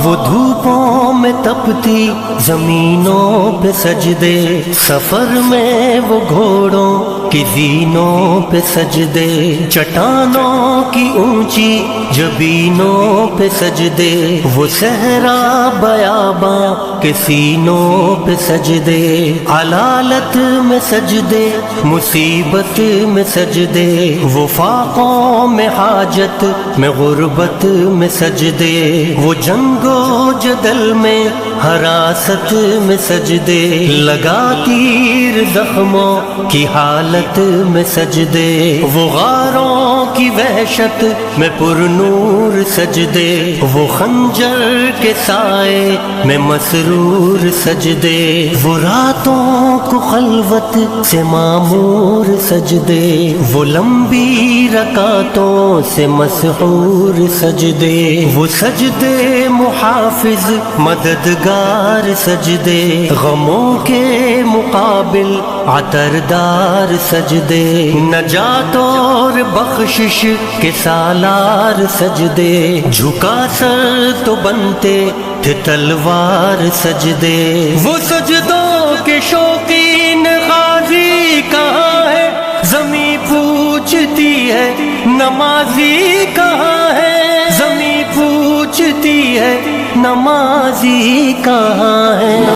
وہ دھوپوں میں تپتی زمینوں پہ سجدے، سفر میں وہ گھوڑوں کی زینوں پہ سجدے، چٹانوں کی اونچی جبینوں پہ سجدے، وہ صحرا بیاباں کے سینوں پہ سجدے، علالت میں سجدے، مصیبت میں سجدے، وہ فاقوں میں حاجت میں غربت میں سجدے، وہ جنگ و جدل میں حراست میں سجدے، لگا تیر زخموں کی حالت میں سجدے، وہ غاروں کی وحشت میں پرنور سجدے، وہ خنجر کے سائے میں مسرور سجدے، وہ راتوں کو خلوت سے معمور سجدے، وہ لمبی رکعتوں سے مسحور سجدے، وہ سجدے محافظ مددگار سجدے، غموں کے مقابل عطردار سجدے، نجات اور بخشش کے سالار سجدے، جھکا سر تو بنتے تھے تلوار سجدے، وہ سجدوں کے شوقین غازی کہاں ہے، زمیں پوچھتی ہے نمازی کہاں ہے، زمیں پوچھتی ہے نمازی کہاں ہے۔